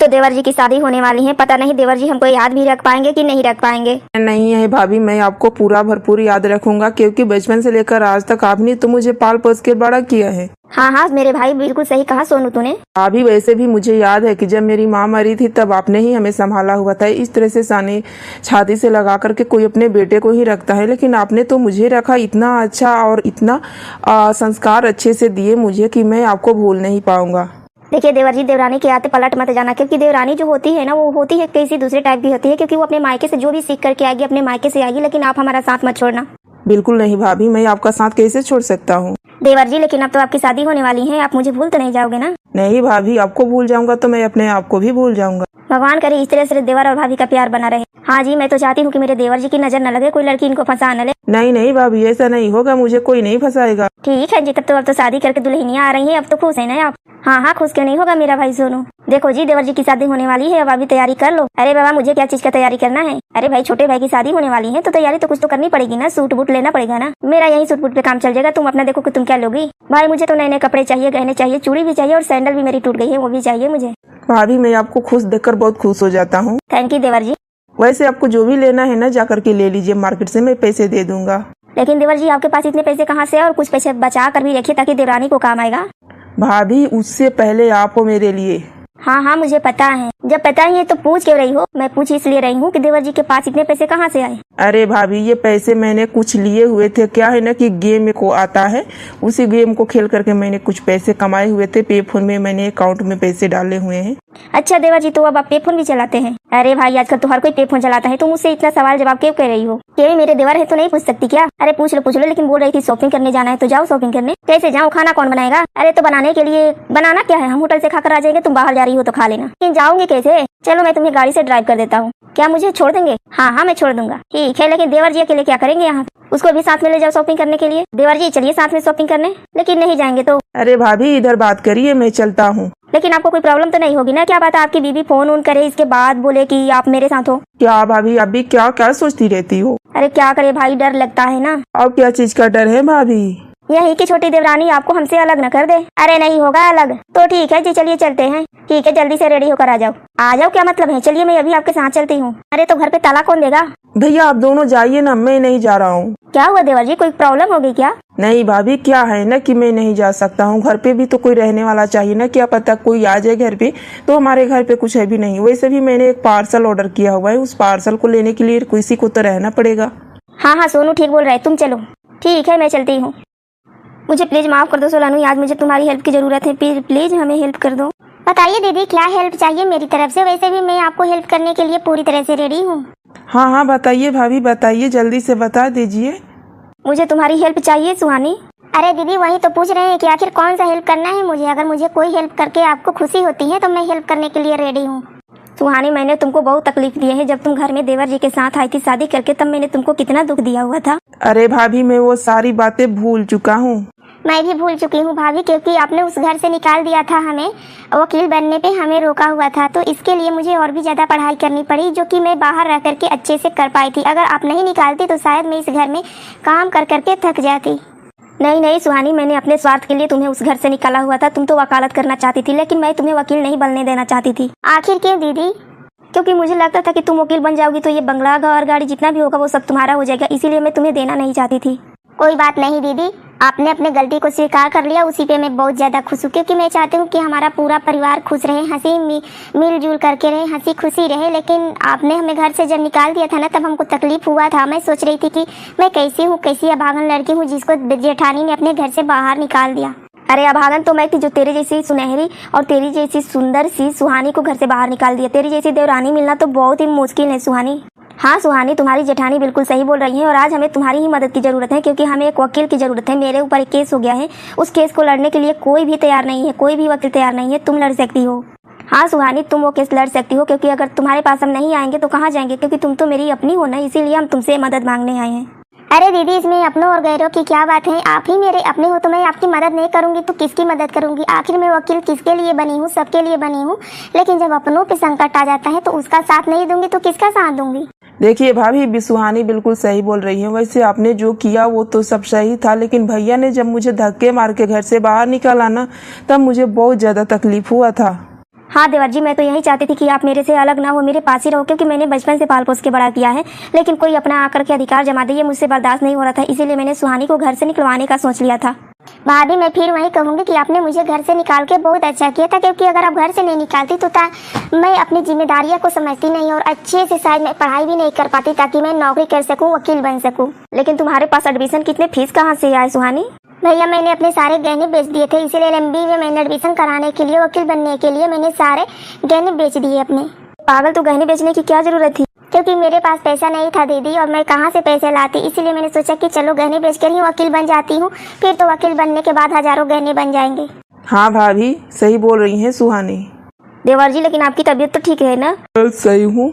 तो देवर जी की शादी होने वाली है, पता नहीं देवर जी हमको याद भी रख पाएंगे कि नहीं रख पाएंगे। नहीं है भाभी, मैं आपको पूरा भरपूर याद रखूंगा, क्योंकि बचपन से लेकर आज तक आपने तो मुझे पाल पोस के बड़ा किया है। हाँ हाँ मेरे भाई, बिल्कुल सही कहा सोनू तूने। भाभी वैसे भी मुझे याद है कि जब मेरी माँ मरी थी तब आपने ही हमें संभाला हुआ था। इस तरह से सानी छाती से लगा करके कोई अपने बेटे को ही रखता है, लेकिन आपने तो मुझे रखा। इतना अच्छा और इतना संस्कार अच्छे से दिए मुझे कि मैं आपको भूल नहीं पाऊंगा। देखिए देवर जी, देवरानी के आते पलट मत जाना, क्योंकि देवरानी जो होती है ना वो होती है किसी दूसरे टाइप की होती है, क्योंकि वो अपने मायके से जो भी सीख करके आएगी अपने मायके से आएगी, लेकिन आप हमारा साथ मत छोड़ना। बिल्कुल नहीं भाभी, मैं आपका साथ कैसे छोड़ सकता हूँ। देवर जी लेकिन अब तो आपकी शादी होने वाली है, आप मुझे भूल तो नहीं जाओगे ना। नहीं भाभी, आपको भूल जाऊंगा तो मैं अपने आप को भी भूल जाऊंगा। भगवान करे इस तरह से देवर और भाभी का प्यार बना रहे। हाँ जी, मैं तो चाहती हूँ कि मेरे देवर जी की नजर न लगे, कोई लड़की इनको फंसा न ले। नहीं नहीं भाभी, ऐसा नहीं होगा, मुझे कोई नहीं फंसाएगा। ठीक है जी, तब तो अब तो शादी करके दुल्हनियाँ आ रही हैं, अब तो खुश है ना आप। हाँ हाँ, खुश क्यों नहीं होगा मेरा भाई सोनू। देखो जी, देवर जी की शादी होने वाली है, अब अभी तैयारी कर लो। अरे बाबा, मुझे क्या चीज का तैयारी करना है। अरे भाई, छोटे भाई की शादी होने वाली है तो तैयारी तो कुछ तो करनी पड़ेगी ना, सूट बूट लेना पड़ेगा ना। मेरा यही सूट बूट पे काम चल जाएगा, तुम अपना देखो कि तुम क्या लोगी। भाई मुझे तो नए नए कपड़े चाहिए, गहने चाहिए, चूड़ी भी चाहिए और सैंडल भी मेरी टूट गई है वो भी चाहिए मुझे। भाभी मैं आपको खुश देखकर बहुत खुश हो जाता हूँ। थैंक यू देवर जी। वैसे आपको जो भी लेना है ना, जा करके ले लीजिए मार्केट से, मैं पैसे दे दूंगा। लेकिन देवर जी आपके पास इतने पैसे कहाँ से, और कुछ पैसे बचा कर भी रखिए ताकि देवरानी को काम आएगा। भाभी उससे पहले आप हो मेरे लिए। हाँ हाँ मुझे पता है, जब पता ही है तो पूछ क्यों रही हो। मैं पूछ इसलिए रही हूँ कि देवर जी के पास इतने पैसे कहाँ से आए। अरे भाभी, ये पैसे मैंने कुछ लिए हुए थे। क्या है ना कि गेम को आता है, उसी गेम को खेल करके मैंने कुछ पैसे कमाए हुए थे। पे फोन में मैंने अकाउंट में पैसे डाले हुए हैं। अच्छा देवर जी, तो अब आप पे फोन भी चलाते हैं। अरे भाई, आजकल तो हर कोई पे फोन चलाता है, तुम मुझसे इतना सवाल जवाब क्यों कर रही हो। ये भी मेरे देवर है तो नहीं पूछ सकती क्या। अरे पूछ लो, लेकिन बोल रही थी शॉपिंग करने जाना है तो जाओ शॉपिंग करने। कैसे जाऊँ, खाना कौन बनाएगा। अरे तो बनाने के लिए बनाना क्या है, हम होटल से खाकर आ जाएंगे, तुम बाहर जा रही हो तो खा लेना। लेकिन जाऊंगी कैसे। चलो मैं तुम्हें गाड़ी से ड्राइव कर देता हूँ, क्या मुझे छोड़ देंगे। हाँ हाँ मैं छोड़ दूंगा। ठीक है, लेकिन देवर जी अकेले क्या करेंगे यहाँ, उसको भी साथ में ले जाओ शॉपिंग करने के लिए। देवर जी चलिए साथ में शॉपिंग करने, लेकिन नहीं जाएंगे तो। अरे भाभी इधर बात करिए, मैं चलता हूँ। लेकिन आपको कोई प्रॉब्लम तो नहीं होगी ना। क्या बात है, आपकी बीवी फोन ऑन करे इसके बाद बोले कि आप मेरे साथ हो। क्या भाभी, अभी क्या क्या सोचती रहती हो। अरे क्या करे भाई, डर लगता है ना। अब क्या चीज का डर है भाभी। यही कि छोटी देवरानी आपको हमसे अलग न कर दे। अरे नहीं होगा अलग तो ठीक है जी, चलिए चलते हैं। ठीक है, जल्दी से रेडी होकर आ जाओ। आ जाओ क्या मतलब है, चलिए मैं अभी आपके साथ चलती हूँ। अरे तो घर पे ताला कौन देगा। भैया आप दोनों जाइए ना, मैं नहीं जा रहा हूँ। क्या हुआ देवर जी, कोई प्रॉब्लम हो गई क्या। नहीं भाभी, क्या है ना कि मैं नहीं जा सकता हूँ। घर पे भी तो कोई रहने वाला चाहिए ना, क्या पता कोई आ जाए घर पे, तो हमारे घर पे कुछ है भी नहीं। वैसे भी मैंने एक पार्सल ऑर्डर किया हुआ है, उस पार्सल को लेने के लिए किसी को तो रहना पड़ेगा। हाँ हाँ सोनू ठीक बोल रहा है, तुम चलो। ठीक है मैं चलती हूँ। मुझे प्लीज माफ कर दो सोलानू, आज मुझे तुम्हारी हेल्प की जरूरत है, प्लीज हमें हेल्प कर दो। बताइए दीदी क्या हेल्प चाहिए मेरी तरफ से, वैसे भी मैं आपको हेल्प करने के लिए पूरी तरह से रेडी हूँ। हाँ हाँ बताइए भाभी, बताइए, जल्दी से बता दीजिए। मुझे तुम्हारी हेल्प चाहिए सुहानी। अरे दीदी वही तो पूछ रहे हैं कि आखिर कौन सा हेल्प करना है मुझे। अगर मुझे कोई हेल्प करके आपको खुशी होती है तो मैं हेल्प करने के लिए रेडी हूँ। सुहानी, मैंने तुमको बहुत तकलीफ दी है। जब तुम घर में देवर जी के साथ आई थी शादी करके, तब मैंने तुमको कितना दुख दिया हुआ था। अरे भाभी मैं वो सारी बातें भूल चुका हूँ। मैं भी भूल चुकी हूँ भाभी, क्योंकि आपने उस घर से निकाल दिया था हमें, वकील बनने पे हमें रोका हुआ था, तो इसके लिए मुझे और भी ज्यादा पढ़ाई करनी पड़ी, जो कि मैं बाहर रह करके अच्छे से कर पाई थी। अगर आप नहीं निकालती तो शायद मैं इस घर में काम कर करके थक जाती। नहीं नहीं सुहानी, मैंने अपने स्वार्थ के लिए तुम्हें उस घर से निकाला हुआ था। तुम तो वकालत करना चाहती थी, लेकिन मैं तुम्हें वकील नहीं बनने देना चाहती थी। आखिर क्यों दीदी। क्योंकि मुझे लगता था कि तुम वकील बन जाओगी तो ये बंगला घर गाड़ी जितना भी होगा वो सब तुम्हारा हो जाएगा, इसीलिए मैं तुम्हें देना नहीं चाहती थी। कोई बात नहीं दीदी, आपने अपने गलती को स्वीकार कर लिया, उसी पे मैं बहुत ज्यादा खुश हूँ, क्योंकि मैं चाहती हूँ कि हमारा पूरा परिवार खुश रहे, हंसी मिलजुल करके रहे, हंसी खुशी रहे। लेकिन आपने हमें घर से जब निकाल दिया था ना, तब हमको तकलीफ हुआ था। मैं सोच रही थी कि मैं कैसी हूँ, कैसी अभागन लड़की हूँ जिसको जेठानी ने अपने घर से बाहर निकाल दिया। अरे अभागन तो मैं थी, जो तेरे जैसी सुनहरी और तेरी जैसी सुंदर सी सुहानी को घर से बाहर निकाल दिया। तेरी जैसी देवरानी मिलना तो बहुत ही मुश्किल है सुहानी। हाँ सुहानी, तुम्हारी जेठानी बिल्कुल सही बोल रही है, और आज हमें तुम्हारी ही मदद की जरूरत है, क्योंकि हमें एक वकील की जरूरत है। मेरे ऊपर एक केस हो गया है, उस केस को लड़ने के लिए कोई भी तैयार नहीं है, कोई भी वकील तैयार नहीं है। तुम लड़ सकती हो। हाँ सुहानी, तुम वो केस लड़ सकती हो, क्योंकि अगर तुम्हारे पास हम नहीं आएंगे तो कहाँ जाएंगे, क्योंकि तुम तो मेरी अपनी हो ना, इसीलिए हम तुमसे मदद मांगने आए हैं। अरे दीदी, इसमें अपनों और गैरों की क्या बात है। आप ही मेरे अपने हो, तो मैं आपकी मदद नहीं करूंगी तो किसकी मदद करूंगी। आखिर मैं वकील किसके लिए बनी हूँ, सबके लिए बनी हूँ। लेकिन जब अपनों पे संकट आ जाता है तो उसका साथ नहीं दूंगी तो किसका साथ दूंगी। देखिए भाभी, सुहानी बिल्कुल सही बोल रही है। वैसे आपने जो किया वो तो सब सही था, लेकिन भैया ने जब मुझे धक्के मार के घर से बाहर निकाला ना, तब मुझे बहुत ज्यादा तकलीफ हुआ था। हाँ देवर जी, मैं तो यही चाहती थी कि आप मेरे से अलग ना हो, मेरे पास ही रहो, क्योंकि मैंने बचपन से पाल पोस के बड़ा किया है। लेकिन कोई अपना आकर के अधिकार जमा दे, ये मुझसे बर्दाश्त नहीं हो रहा था, इसीलिए मैंने सुहानी को घर से निकलवाने का सोच लिया था। भाभी मैं फिर वही कहूँगी कि आपने मुझे घर से निकाल के बहुत अच्छा किया था, क्योंकि अगर आप घर से नहीं निकालती तो मैं अपनी जिम्मेदारियों को समझती नहीं और अच्छे से शायद मैं पढ़ाई भी नहीं कर पाती, ताकि मैं नौकरी कर सकूँ, वकील बन सकूँ। लेकिन तुम्हारे पास एडमिशन कितने फीस कहाँ से आए सुहानी? भैया मैंने अपने सारे गहने बेच दिए थे, इसीलिए LMB में मैंने एडमिशन कराने के लिए, वकील बनने के लिए मैंने सारे गहने बेच दिए अपने। पागल, तो गहने बेचने की क्या जरूरत थी? क्योंकि मेरे पास पैसा नहीं था दीदी, और मैं कहाँ से पैसे लाती, इसीलिए मैंने सोचा कि चलो गहने बेचकर ही वकील बन जाती हूँ, फिर तो वकील बनने के बाद हजारों गहने बन जाएंगे। हाँ भाभी, सही बोल रही हैं सुहानी। देवर जी, लेकिन आपकी तबीयत तो ठीक है ना? सही हूँ।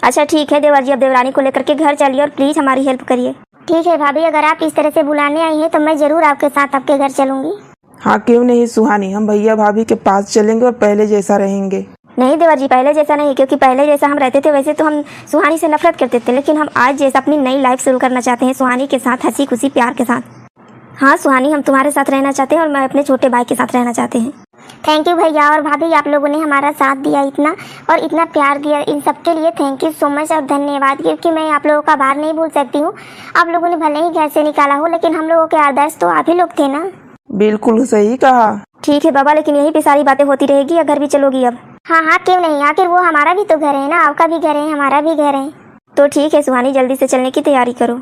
अच्छा ठीक है देवर जी, अब देवरानी को लेकर के घर चलिए और प्लीज हमारी हेल्प करिए। ठीक है भाभी, अगर आप इस तरह से बुलाने आई हैं तो मैं जरूर आपके साथ आपके घर चलूंगी। हाँ क्यों नहीं सुहानी, हम भैया भाभी के पास चलेंगे और पहले जैसा रहेंगे। नहीं देवर जी, पहले जैसा नहीं, क्योंकि पहले जैसा हम रहते थे वैसे तो हम सुहानी से नफरत करते थे, लेकिन हम आज जैसा अपनी नई लाइफ शुरू करना चाहते हैं, सुहानी के साथ, हंसी खुशी प्यार के साथ। हाँ सुहानी, हम तुम्हारे साथ रहना चाहते हैं और मैं अपने छोटे भाई के साथ रहना चाहते हैं। थैंक यू भैया और भाभी, आप लोगों ने हमारा साथ दिया इतना और इतना प्यार दिया, इन सब के लिए थैंक यू सो मच और धन्यवाद, क्योंकि मैं आप लोगों का आभार नहीं भूल सकती हूँ। आप लोगों ने भले ही घर से निकाला हो, लेकिन हम लोगों के आदर्श तो आप ही लोग थे ना। बिल्कुल सही कहा। ठीक है बाबा, लेकिन यहीं पे सारी बातें होती रहेगी या घर भी चलोगी अब? हाँ हाँ क्यों नहीं, आखिर वो हमारा भी तो घर है ना, आपका भी घर है, हमारा भी घर है। तो ठीक है सुहानी, जल्दी से चलने की तैयारी करो।